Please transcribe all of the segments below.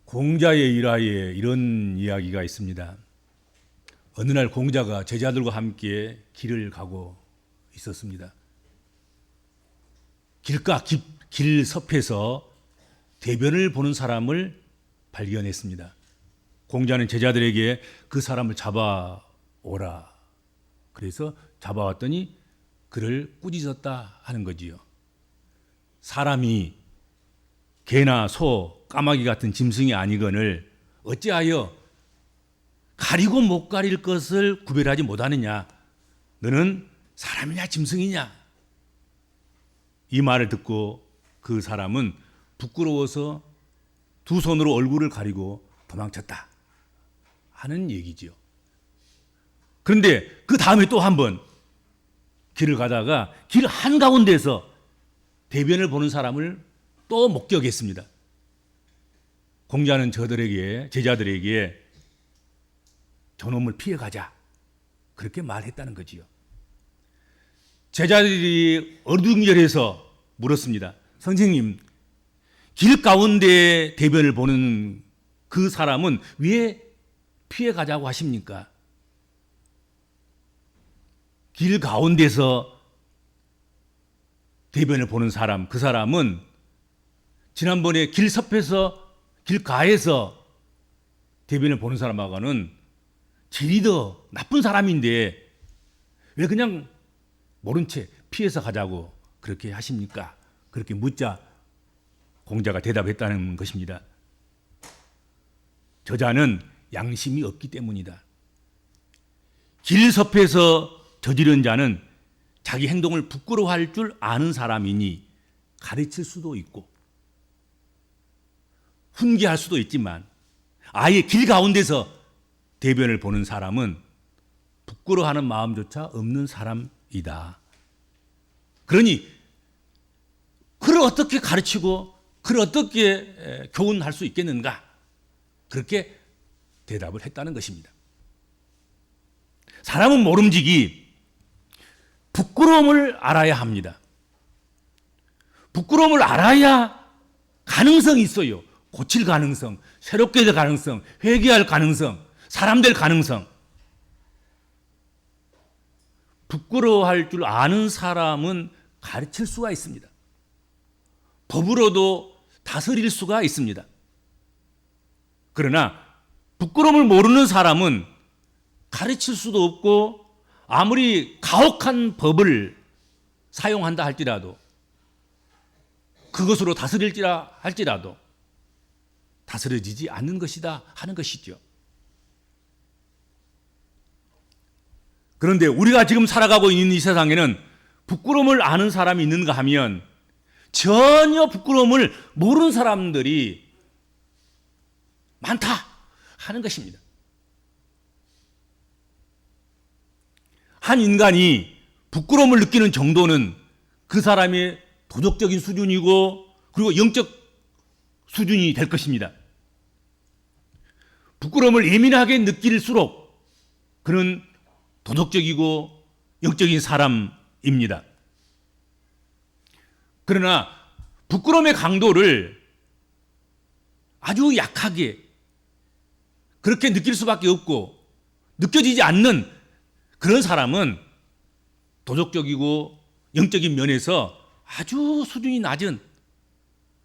공자의 일화에 이런 이야기가 있습니다. 어느 날 공자가 제자들과 함께 길을 가고 있었습니다. 길 섭에서 대변을 보는 사람을 발견했습니다. 공자는 제자들에게 그 사람을 잡아오라. 그래서 잡아왔더니 그를 꾸짖었다 하는 거지요. 사람이 개나 소, 까마귀 같은 짐승이 아니거늘 어찌하여 가리고 못 가릴 것을 구별하지 못하느냐? 너는 사람이냐 짐승이냐? 이 말을 듣고 그 사람은 부끄러워서 두 손으로 얼굴을 가리고 도망쳤다 하는 얘기지요. 그런데 그 다음에 또 한 번 길을 가다가 길 한가운데서 대변을 보는 사람을 또 목격했습니다. 공자는 제자들에게 저놈을 피해가자 그렇게 말했다는 거지요. 제자들이 어둠결에서 물었습니다. 선생님, 길 가운데 대변을 보는 그 사람은 왜 피해가자고 하십니까? 길 가운데서 대변을 보는 사람, 그 사람은 지난번에 길 섭에서 길가에서 대변을 보는 사람하고는 질이 더 나쁜 사람인데 왜 그냥 모른 채 피해서 가자고 그렇게 하십니까? 그렇게 묻자 공자가 대답했다는 것입니다. 저자는 양심이 없기 때문이다. 길 섭에서 저지른 자는 자기 행동을 부끄러워할 줄 아는 사람이니 가르칠 수도 있고 훈계할 수도 있지만 아예 길 가운데서 대변을 보는 사람은 부끄러워하는 마음조차 없는 사람이다. 그러니 그를 어떻게 가르치고 그를 어떻게 교훈할 수 있겠는가? 그렇게 대답을 했다는 것입니다. 사람은 모름지기 부끄러움을 알아야 합니다. 부끄러움을 알아야 가능성이 있어요. 고칠 가능성, 새롭게 될 가능성, 회개할 가능성, 사람 될 가능성. 부끄러워할 줄 아는 사람은 가르칠 수가 있습니다. 법으로도 다스릴 수가 있습니다. 그러나 부끄러움을 모르는 사람은 가르칠 수도 없고 아무리 가혹한 법을 사용한다 할지라도 그것으로 다스릴지라 할지라도 다스려지지 않는 것이다 하는 것이죠. 그런데 우리가 지금 살아가고 있는 이 세상에는 부끄러움을 아는 사람이 있는가 하면 전혀 부끄러움을 모르는 사람들이 많다 하는 것입니다. 한 인간이 부끄러움을 느끼는 정도는 그 사람의 도덕적인 수준이고 그리고 영적 수준이 될 것입니다. 부끄러움을 예민하게 느낄수록 그는 도덕적이고 영적인 사람입니다. 그러나 부끄러움의 강도를 아주 약하게 그렇게 느낄 수밖에 없고 느껴지지 않는 그런 사람은 도덕적이고 영적인 면에서 아주 수준이 낮은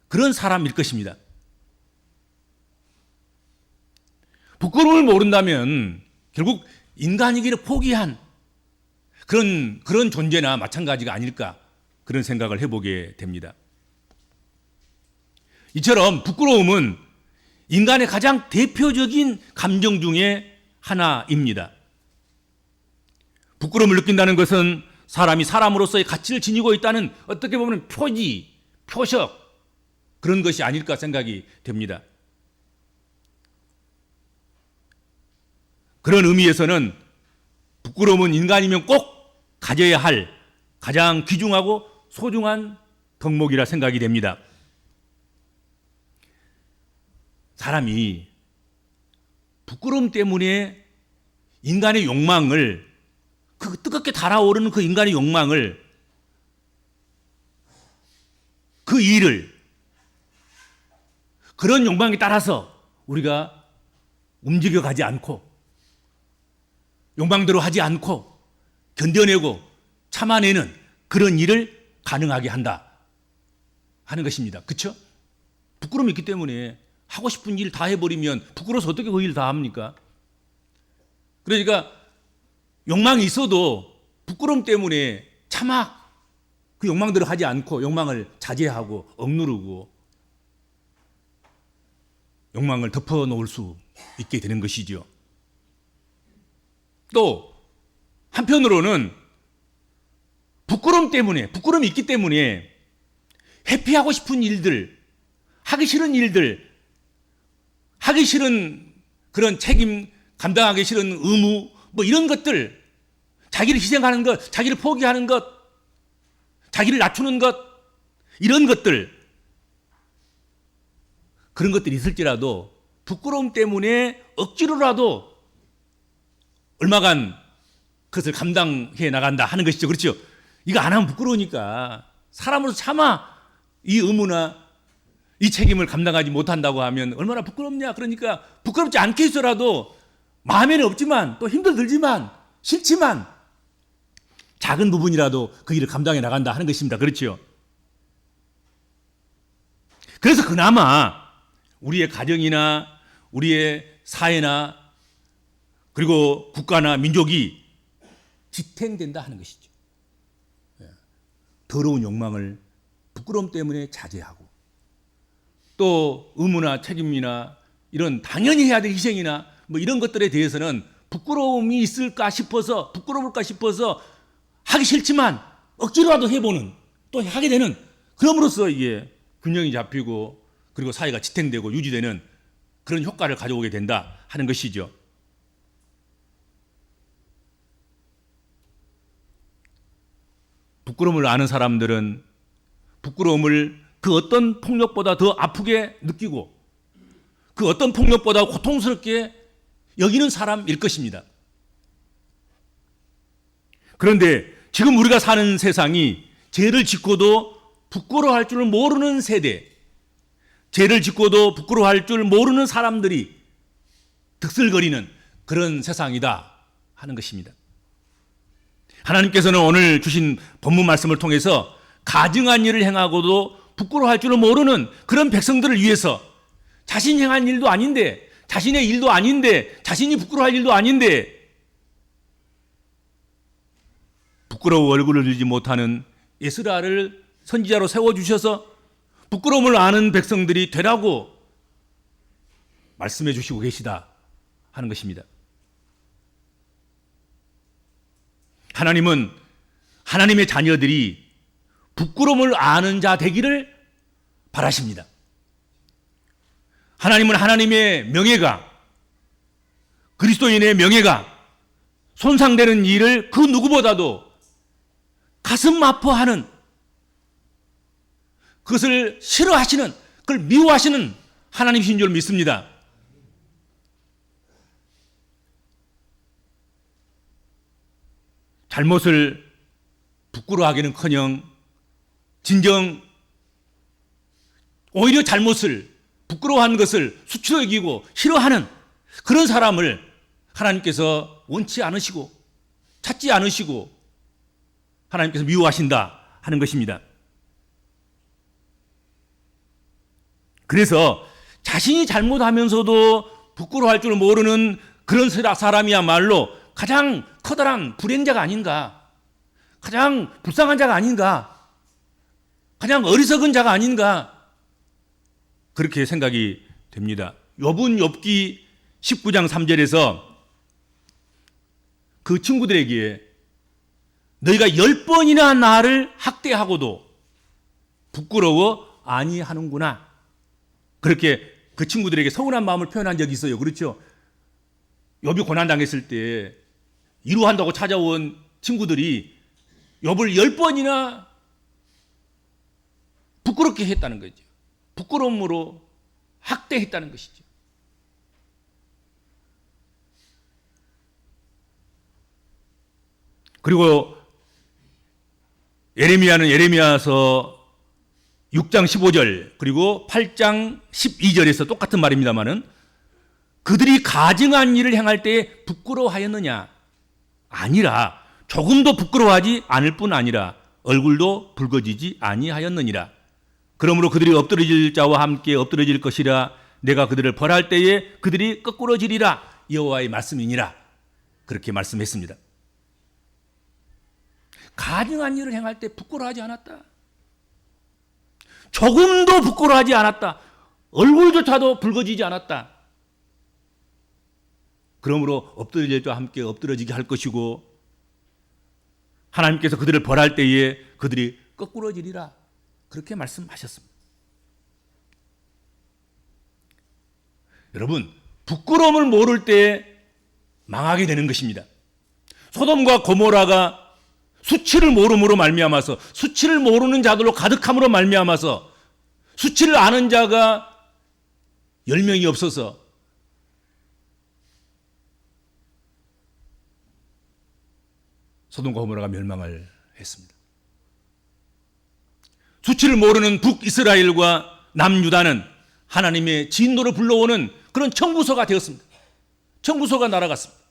그런 사람일 것입니다. 부끄러움을 모른다면 결국 인간이기를 포기한 그런 존재나 마찬가지가 아닐까 그런 생각을 해보게 됩니다. 이처럼 부끄러움은 인간의 가장 대표적인 감정 중에 하나입니다. 부끄러움을 느낀다는 것은 사람이 사람으로서의 가치를 지니고 있다는 어떻게 보면 표지, 표적 그런 것이 아닐까 생각이 됩니다. 그런 의미에서는 부끄러움은 인간이면 꼭 가져야 할 가장 귀중하고 소중한 덕목이라 생각이 됩니다. 사람이 부끄러움 때문에 인간의 욕망을 그 뜨겁게 달아오르는 그 인간의 욕망을 그 일을 그런 욕망에 따라서 우리가 움직여가지 않고 욕망대로 하지 않고 견뎌내고 참아내는 그런 일을 가능하게 한다 하는 것입니다. 그렇죠? 부끄러움이 있기 때문에 하고 싶은 일 다 해버리면 부끄러워서 어떻게 그 일 다 합니까? 그러니까 욕망이 있어도 부끄러움 때문에 차마 그 욕망대로 하지 않고 욕망을 자제하고 억누르고 욕망을 덮어놓을 수 있게 되는 것이죠. 또 한편으로는 부끄러움이 있기 때문에 회피하고 싶은 일들, 하기 싫은 일들, 하기 싫은 그런 책임, 감당하기 싫은 의무, 뭐 이런 것들, 자기를 희생하는 것, 자기를 포기하는 것, 자기를 낮추는 것, 이런 것들, 그런 것들이 있을지라도 부끄러움 때문에 억지로라도 얼마간 그것을 감당해 나간다 하는 것이죠. 그렇죠? 이거 안 하면 부끄러우니까 사람으로서 차마 이 의무나 이 책임을 감당하지 못한다고 하면 얼마나 부끄럽냐. 그러니까 부끄럽지 않게 해서라도 마음에는 없지만 또 힘도 들지만 싫지만 작은 부분이라도 그 일을 감당해 나간다 하는 것입니다. 그렇죠? 그래서 그나마 우리의 가정이나 우리의 사회나 그리고 국가나 민족이 지탱된다 하는 것이죠. 더러운 욕망을 부끄러움 때문에 자제하고 또 의무나 책임이나 이런 당연히 해야 될 희생이나 뭐 이런 것들에 대해서는 부끄러움이 있을까 싶어서 부끄러울까 싶어서 하기 싫지만 억지로라도 해보는 또 하게 되는 그럼으로써 이게 균형이 잡히고 그리고 사회가 지탱되고 유지되는 그런 효과를 가져오게 된다 하는 것이죠. 부끄러움을 아는 사람들은 부끄러움을 그 어떤 폭력보다 더 아프게 느끼고 그 어떤 폭력보다 고통스럽게 여기는 사람일 것입니다. 그런데 지금 우리가 사는 세상이 죄를 짓고도 부끄러워할 줄 모르는 세대, 죄를 짓고도 부끄러워할 줄 모르는 사람들이 득슬거리는 그런 세상이다 하는 것입니다. 하나님께서는 오늘 주신 본문 말씀을 통해서 가증한 일을 행하고도 부끄러워할 줄을 모르는 그런 백성들을 위해서 자신이 행한 일도 아닌데 자신의 일도 아닌데 자신이 부끄러워할 일도 아닌데 부끄러워 얼굴을 들지 못하는 에스라를 선지자로 세워주셔서 부끄러움을 아는 백성들이 되라고 말씀해 주시고 계시다 하는 것입니다. 하나님은 하나님의 자녀들이 부끄러움을 아는 자 되기를 바라십니다. 하나님은 하나님의 명예가 그리스도인의 명예가 손상되는 일을 그 누구보다도 가슴 아파하는 그것을 싫어하시는 그걸 미워하시는 하나님이신 줄 믿습니다. 잘못을 부끄러워하기는커녕 진정 오히려 잘못을 부끄러워하는 것을 수치로 여기고 싫어하는 그런 사람을 하나님께서 원치 않으시고 찾지 않으시고 하나님께서 미워하신다 하는 것입니다. 그래서 자신이 잘못하면서도 부끄러워할 줄 모르는 그런 사람이야말로 가장 커다란 불행자가 아닌가, 가장 불쌍한 자가 아닌가, 가장 어리석은 자가 아닌가 그렇게 생각이 됩니다. 욥기 19장 3절에서 그 친구들에게 너희가 10번이나 나를 학대하고도 부끄러워 아니하는구나 그렇게 그 친구들에게 서운한 마음을 표현한 적이 있어요. 그렇죠? 욥이 고난당했을 때 위로한다고 찾아온 친구들이 욥을 10번이나 부끄럽게 했다는 거죠. 부끄러움으로 학대했다는 것이죠. 그리고 예레미야는 예레미야서 6장 15절 그리고 8장 12절에서 똑같은 말입니다만은 그들이 가증한 일을 행할 때에 부끄러워하였느냐? 아니라 조금도 부끄러워하지 않을 뿐 아니라 얼굴도 붉어지지 아니하였느니라. 그러므로 그들이 엎드러질 자와 함께 엎드러질 것이라. 내가 그들을 벌할 때에 그들이 거꾸러지리라. 여호와의 말씀이니라. 그렇게 말씀했습니다. 가증한 일을 행할 때 부끄러워하지 않았다. 조금도 부끄러워하지 않았다. 얼굴조차도 붉어지지 않았다. 그러므로 엎드릴 자와 함께 엎드러지게 할 것이고 하나님께서 그들을 벌할 때에 그들이 거꾸러지리라. 그렇게 말씀하셨습니다. 여러분, 부끄러움을 모를 때 망하게 되는 것입니다. 소돔과 고모라가 수치를 모름으로 말미암아서, 수치를 모르는 자들로 가득함으로 말미암아서, 수치를 아는 자가 10명이 없어서 소돔과 고모라가 멸망을 했습니다. 수치를 모르는 북이스라엘과 남유다는 하나님의 진노를 불러오는 그런 청구서가 되었습니다. 청구서가 날아갔습니다.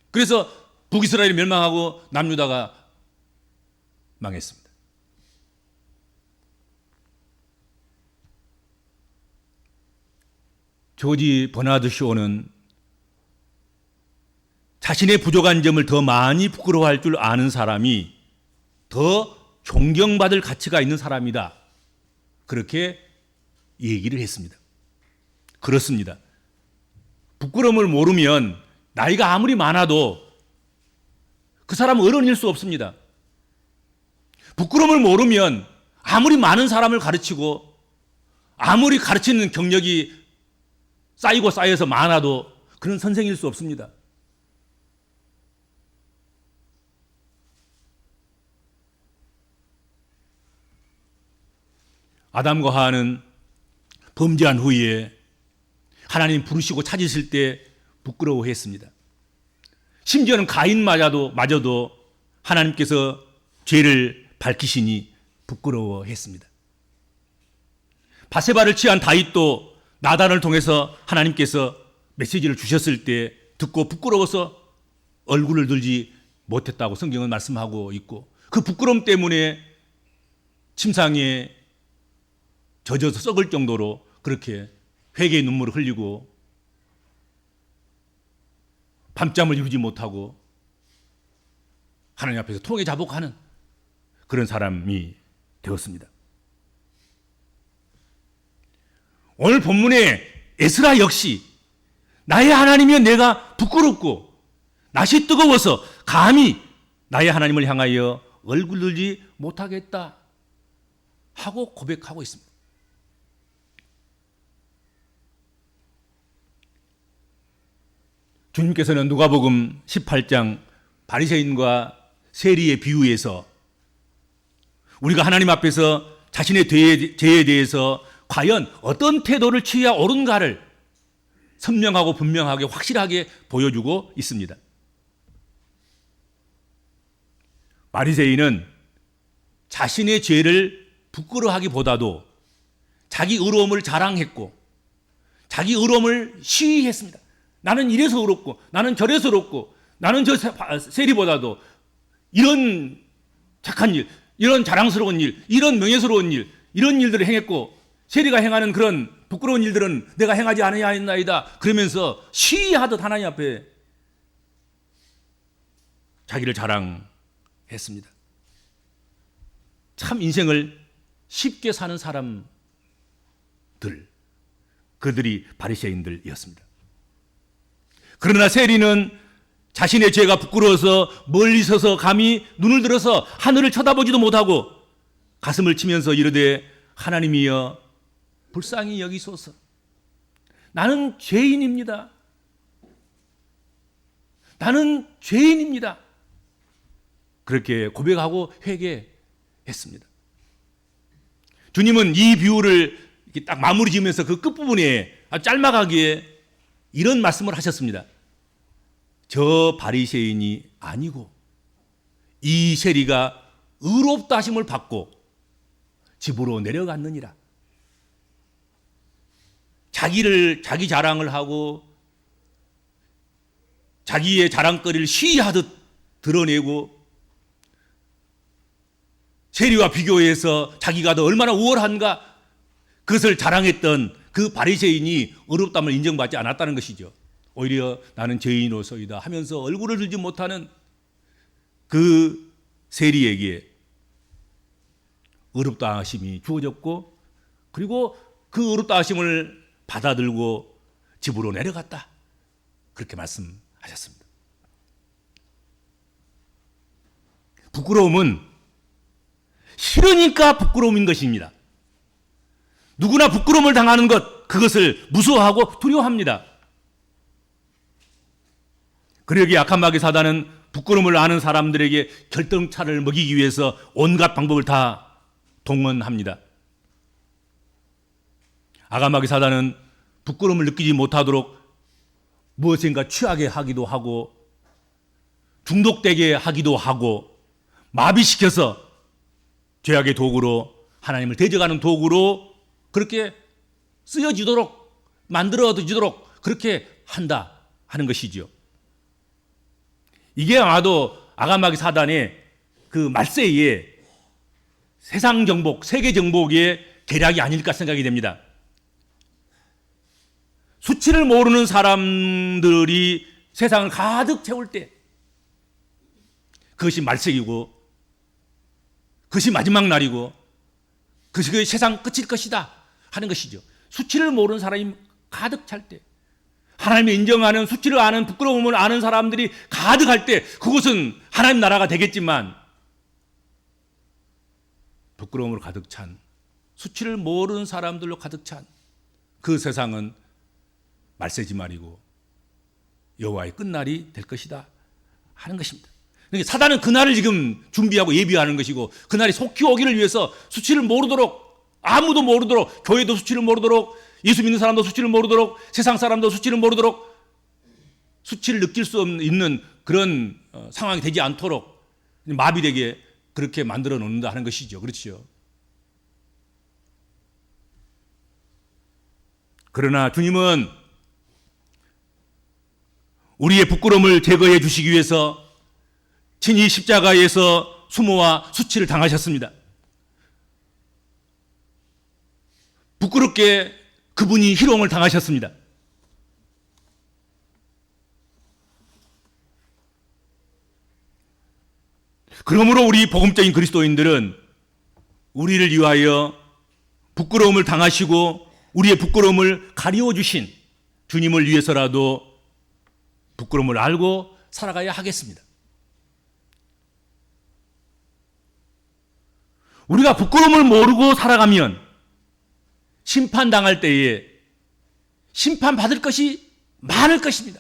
그래서 북이스라엘이 멸망하고 남유다가 망했습니다. 조지 버나드 쇼는 자신의 부족한 점을 더 많이 부끄러워할 줄 아는 사람이 더 존경받을 가치가 있는 사람이다. 그렇게 얘기를 했습니다. 그렇습니다. 부끄러움을 모르면 나이가 아무리 많아도 그 사람은 어른일 수 없습니다. 부끄러움을 모르면 아무리 많은 사람을 가르치고 아무리 가르치는 경력이 쌓이고 쌓여서 많아도 그런 선생일 수 없습니다. 아담과 하와는 범죄한 후에 하나님 부르시고 찾으실 때 부끄러워했습니다. 심지어는 가인마저도 하나님께서 죄를 밝히시니 부끄러워했습니다. 바세바를 취한 다윗도 나단을 통해서 하나님께서 메시지를 주셨을 때 듣고 부끄러워서 얼굴을 들지 못했다고 성경은 말씀하고 있고, 그 부끄러움 때문에 침상에 젖어서 썩을 정도로 그렇게 회개의 눈물을 흘리고 밤잠을 이루지 못하고 하나님 앞에서 통에 자복하는 그런 사람이 되었습니다. 오늘 본문의 에스라 역시 나의 하나님이여 내가 부끄럽고 낯이 뜨거워서 감히 나의 하나님을 향하여 얼굴 들지 못하겠다 하고 고백하고 있습니다. 주님께서는 누가복음 18장 바리새인과 세리의 비유에서 우리가 하나님 앞에서 자신의 죄에 대해서 과연 어떤 태도를 취해야 옳은가를 선명하고 분명하게 확실하게 보여주고 있습니다. 바리새인은 자신의 죄를 부끄러워하기보다도 자기 의로움을 자랑했고 자기 의로움을 시위했습니다. 나는 이래서 의롭고 나는 저래서 의롭고 나는 저 세리보다도 이런 착한 일, 이런 자랑스러운 일, 이런 명예스러운 일, 이런 일들을 행했고 세리가 행하는 그런 부끄러운 일들은 내가 행하지 아니하였나이다. 그러면서 시위하듯 하나님 앞에 자기를 자랑했습니다. 참 인생을 쉽게 사는 사람들, 그들이 바리새인들이었습니다. 그러나 세리는 자신의 죄가 부끄러워서 멀리 서서 감히 눈을 들어서 하늘을 쳐다보지도 못하고 가슴을 치면서 이르되 하나님이여 불쌍히 여기소서. 나는 죄인입니다. 나는 죄인입니다. 그렇게 고백하고 회개했습니다. 주님은 이 비유를 이렇게 딱 마무리 지으면서 그 끝부분에 아주 짤막하게 이런 말씀을 하셨습니다. 저 바리새인이 아니고 이 세리가 의롭다 하심을 받고 집으로 내려갔느니라. 자기 자랑을 하고 자기의 자랑거리를 시위하듯 드러내고 세리와 비교해서 자기가 더 얼마나 우월한가 그것을 자랑했던 그 바리새인이 의롭다함을 인정받지 않았다는 것이죠. 오히려 나는 죄인으로서이다 하면서 얼굴을 들지 못하는 그 세리에게 의롭다 하심이 주어졌고, 그리고 그 의롭다 하심을 받아들고 집으로 내려갔다, 그렇게 말씀하셨습니다. 부끄러움은 싫으니까 부끄러움인 것입니다. 누구나 부끄러움을 당하는 것, 그것을 무서워하고 두려워합니다. 그러기에 악한 마귀 사단은 부끄러움을 아는 사람들에게 결정차를 먹이기 위해서 온갖 방법을 다 동원합니다. 악한 마귀 사단은 부끄러움을 느끼지 못하도록 무엇인가 취하게 하기도 하고, 중독되게 하기도 하고, 마비시켜서 죄악의 도구로, 하나님을 대적하는 도구로 그렇게 쓰여지도록, 만들어지도록 그렇게 한다 하는 것이죠. 이게 아마도 악한 마귀 사단의 그 말세의 세상 정복, 세계 정복의 계략이 아닐까 생각이 됩니다. 수치를 모르는 사람들이 세상을 가득 채울 때, 그것이 말세이고, 그것이 마지막 날이고, 그것이 세상 끝일 것이다 하는 것이죠. 수치를 모르는 사람이 가득 찰 때, 하나님이 인정하는 수치를 아는, 부끄러움을 아는 사람들이 가득할 때, 그것은 하나님 나라가 되겠지만, 부끄러움으로 가득 찬, 수치를 모르는 사람들로 가득 찬 그 세상은 말세지말이고 여호와의 끝날이 될 것이다 하는 것입니다. 그러니까 사단은 그날을 지금 준비하고 예비하는 것이고, 그날이 속히 오기를 위해서 수치를 모르도록, 아무도 모르도록, 교회도 수치를 모르도록, 예수 믿는 사람도 수치를 모르도록, 세상 사람도 수치를 모르도록, 수치를 느낄 수 있는 그런 상황이 되지 않도록 마비되게 그렇게 만들어 놓는다 하는 것이죠. 그렇죠. 그러나 주님은 우리의 부끄러움을 제거해 주시기 위해서 친히 십자가에서 수모와 수치를 당하셨습니다. 부끄럽게 그분이 희롱을 당하셨습니다. 그러므로 우리 복음적인 그리스도인들은 우리를 위하여 부끄러움을 당하시고 우리의 부끄러움을 가리워 주신 주님을 위해서라도 부끄러움을 알고 살아가야 하겠습니다. 우리가 부끄러움을 모르고 살아가면 심판당할 때에 심판받을 것이 많을 것입니다.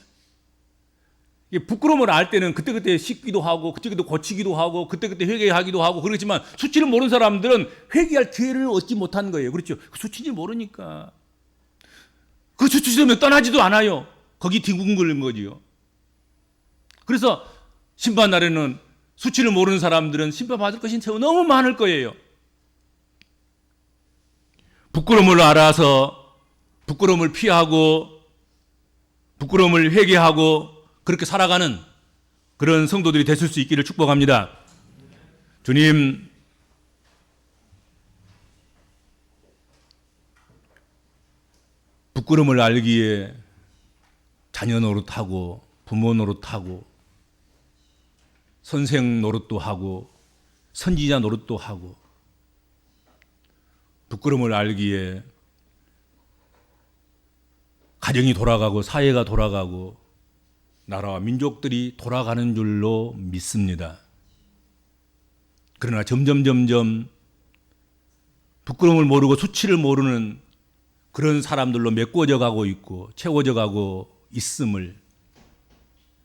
부끄러움을 알 때는 그때그때 씻기도 하고 그때그때 고치기도 하고 그때그때 회개하기도 하고 그렇지만, 수치를 모르는 사람들은 회개할 기회를 얻지 못하는 거예요. 그렇죠. 수치인지 모르니까 그 수치 때문에 떠나지도 않아요. 거기 뒹굴거리는 거지요. 그래서 심판날에는 수치를 모르는 사람들은 심판받을 것이 너무 많을 거예요. 부끄러움을 알아서 부끄러움을 피하고 부끄러움을 회개하고 그렇게 살아가는 그런 성도들이 되실 수 있기를 축복합니다. 주님, 부끄러움을 알기에 자녀 노릇하고 부모 노릇하고 선생 노릇도 하고 선지자 노릇도 하고, 부끄러움을 알기에 가정이 돌아가고 사회가 돌아가고 나라와 민족들이 돌아가는 줄로 믿습니다. 그러나 점점 부끄러움을 모르고 수치를 모르는 그런 사람들로 메꿔져 가고 있고 채워져 가고 있음을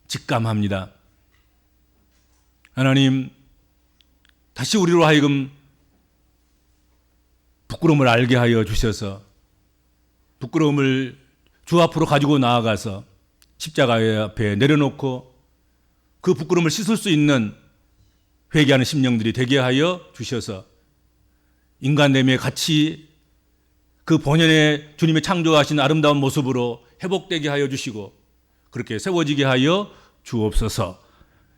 직감합니다. 하나님, 다시 우리로 하여금 부끄러움을 알게 하여 주셔서 부끄러움을 주 앞으로 가지고 나아가서 십자가 앞에 내려놓고 그 부끄러움을 씻을 수 있는 회개하는 심령들이 되게 하여 주셔서 인간됨의 같이 그 본연의 주님의 창조하신 아름다운 모습으로 회복되게 하여 주시고 그렇게 세워지게 하여 주옵소서.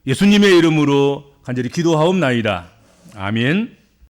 예수님의 이름으로 간절히 기도하옵나이다. 아멘.